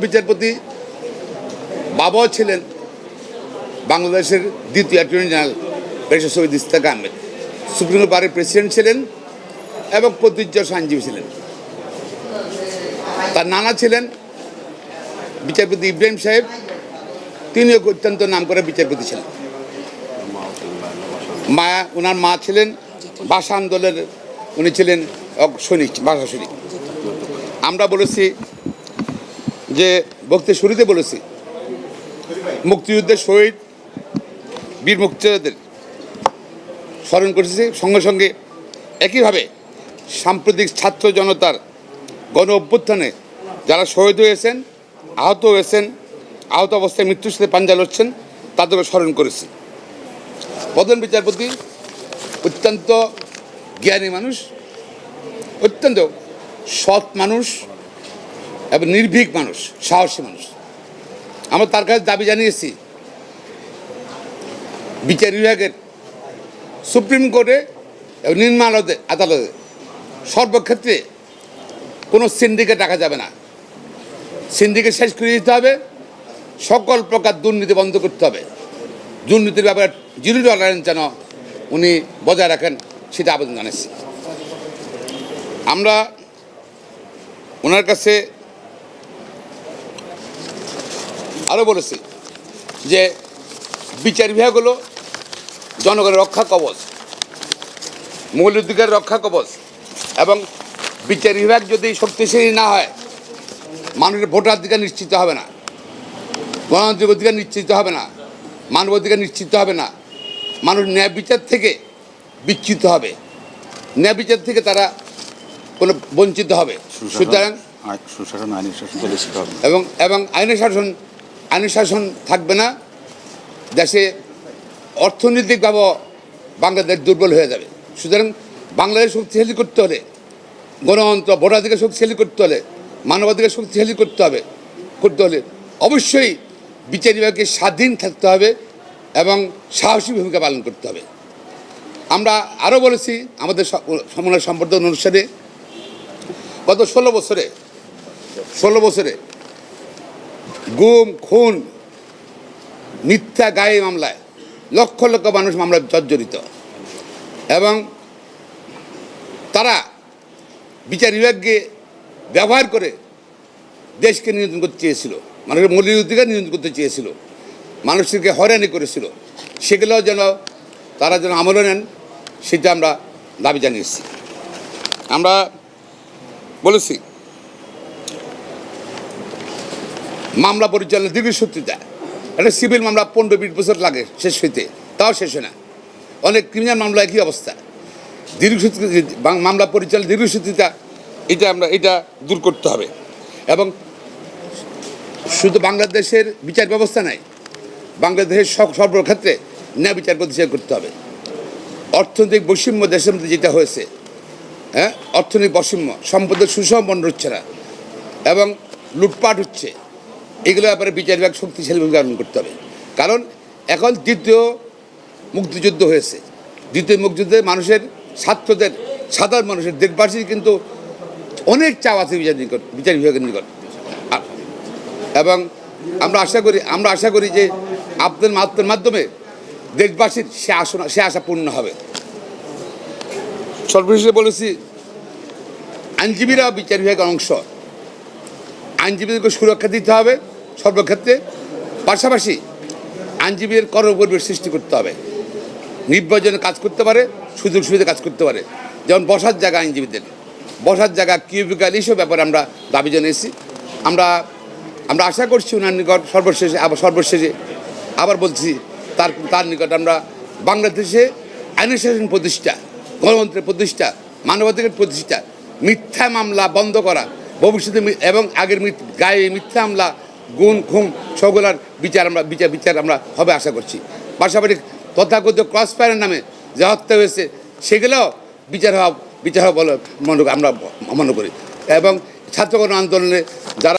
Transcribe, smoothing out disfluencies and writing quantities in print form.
বিচারপতি বাবাও ছিলেন বাংলাদেশের দ্বিতীয় অ্যাটর্নি জেনারেল ব্যারিস্টার শহীদ ইশতিয়াক আহমেদ, সুপ্রিম কোর্টের প্রেসিডেন্ট ছিলেন এবং প্রযোজ্য আইনজীবী ছিলেন। তার নানা ছিলেন বিচারপতি ইব্রাহিম সাহেব, তিনিও অত্যন্ত নামকরা বিচারপতি ছিলেন। ওনার মা ছিলেন ভাষা আন্দোলনের, উনি ছিলেন সৈনিক, ভাষা সৈনিক। আমরা বলেছি যে বক্তব্যের শুরুতে বলেছি মুক্তিযুদ্ধের শহীদ বীর মুক্তিযোদ্ধাদের স্মরণ করেছি, সঙ্গে সঙ্গে একইভাবে সাম্প্রতিক ছাত্র জনতার গণ অভ্যুত্থানে যারা শহীদ হয়েছেন, আহত হয়েছেন, আহত অবস্থায় মৃত্যুর সাথে পাঞ্জা লড়ছেন, তাদেরকে স্মরণ করেছি। প্রধান বিচারপতি অত্যন্ত জ্ঞানী মানুষ, অত্যন্ত সৎ মানুষ এবং নির্ভীক মানুষ, সাহসী মানুষ। আমরা তার কাছে দাবি জানিয়েছি বিচার বিভাগের সুপ্রিম কোর্টে এবং নিম্ন আদালতে সর্বক্ষেত্রে কোনো সিন্ডিকেট রাখা যাবে না। সিন্ডিকেট শেষ করে দিতে হবে, সকল প্রকার দুর্নীতি বন্ধ করতে হবে। দুর্নীতির ব্যাপারে জিরো টলারেন্স যেন উনি বজায় রাখেন, সেটা আবেদন জানাচ্ছি। আমরা ওনার কাছে আরও বলেছি যে বিচার বিভাগ হলো জনগণের রক্ষা কবচ, মৌলিক অধিকার রক্ষা কবচ, এবং বিচার বিভাগ যদি শক্তিশালী না হয় মানুষের ভোটাধিকার নিশ্চিত হবে না, গণতান্ত্রিক অধিকার নিশ্চিত হবে না, মানব অধিকার নিশ্চিত হবে না। মানুষ ন্যায় বিচার থেকে বিচ্যুত হবে, ন্যায় বিচার থেকে তারা কোনো বঞ্চিত হবে। সুতরাং এবং আইনের শাসন থাকবে না, দেশে অর্থনৈতিকভাবে বাংলাদেশ দুর্বল হয়ে যাবে। সুতরাং বাংলাদেশ শক্তিশালী করতে হলে, গণতন্ত্র ভোটাধিকার শক্তিশালী করতে হলে, মানবাধিকার শক্তিশালী করতে হলে অবশ্যই বিচার বিভাগকে স্বাধীন থাকতে হবে এবং সাহসী ভূমিকা পালন করতে হবে। আমরা আরও বলেছি আমাদের সমন্বয় সম্বর্ধনা অনুষ্ঠানে গত 16 বছরে গুম, খুন, মিথ্যা গায়ে মামলায় লক্ষ লক্ষ মানুষ মামলায় জর্জরিত, এবং তারা বিচার বিভাগকে ব্যবহার করে দেশকে নিয়ন্ত্রণ করতে চেয়েছিল, মানুষের মৌলিক অধিকার নিয়ন্ত্রণ করতে চেয়েছিল, মানুষকে হয়রানি করেছিল। সেগুলো যেন তারা যেন আমলে নেন, সেটা আমরা দাবি জানিয়েছি। আমরা বলেছি মামলা পরিচালনা দীর্ঘসূত্রিতা, একটা সিভিল মামলা 15-20 বছর লাগে শেষ হইতে, তাও শেষ হয় না। অনেক ক্রিমিনাল মামলা একই অবস্থা। মামলা পরিচালনা দীর্ঘসূত্রিতা, এটা দূর করতে হবে। এবং শুধু বাংলাদেশের বিচার ব্যবস্থা নাই, বাংলাদেশের সর্বক্ষেত্রে ন্যায় বিচার প্রতিষ্ঠা করতে হবে। অর্থনৈতিক বৈষম্য দেশের মধ্যে যেটা হয়েছে, অর্থনৈতিক বৈষম্য, সম্পদের সুসম্পন্ন হচ্ছে না এবং লুটপাট হচ্ছে, এগুলো ব্যাপারে বিচার বিভাগ শক্তিশালী ভূমিকা পালন করতে হবে। কারণ এখন দ্বিতীয় মুক্তিযুদ্ধ হয়েছে, দ্বিতীয় মুক্তিযুদ্ধে মানুষের, ছাত্রদের, সাধারণ মানুষের, দেশবাসীর কিন্তু অনেক চাপ আছে বিচার বিভাগের নিকট। এবং আমরা আশা করি যে আপনাদের মাধ্যমে দেশবাসীর সে আশা পূর্ণ হবে। সর্বশেষে বলেছি আইনজীবীরা বিচার বিভাগের অংশ, আইনজীবীদেরকে সুরক্ষা দিতে হবে সর্বক্ষেত্রে। পাশাপাশি আইনজীবীদের কর্মপরিবেশ সৃষ্টি করতে হবে, নির্বাচনে কাজ করতে পারে, সুযোগ সুবিধা কাজ করতে পারে। যেমন বসার জায়গা, আইনজীবীদের বসার জায়গা, কিউবিক্যাল, এইসব ব্যাপারে আমরা দাবি জানিয়েছি। আমরা আশা করছি ওনার নিকট সর্বশেষে আবার বলছি তার নিকট আমরা বাংলাদেশে আইনের শাসন প্রতিষ্ঠা, গণতন্ত্রের প্রতিষ্ঠা, মানবাধিকার প্রতিষ্ঠা, মিথ্যা মামলা বন্ধ করা, ভবিষ্যতে এবং আগের গায়ে মিথ্যা মামলা, গুম, খুন, সবগুলার বিচার আমরা হবে আশা করছি। পাশাপাশি তথাকথিত ক্রস ফায়ারের নামে যে হত্যা হয়েছে, সেগুলোও বিচার হওয়া বলে আমরা মনে করি। এবং ছাত্রগণ আন্দোলনে যারা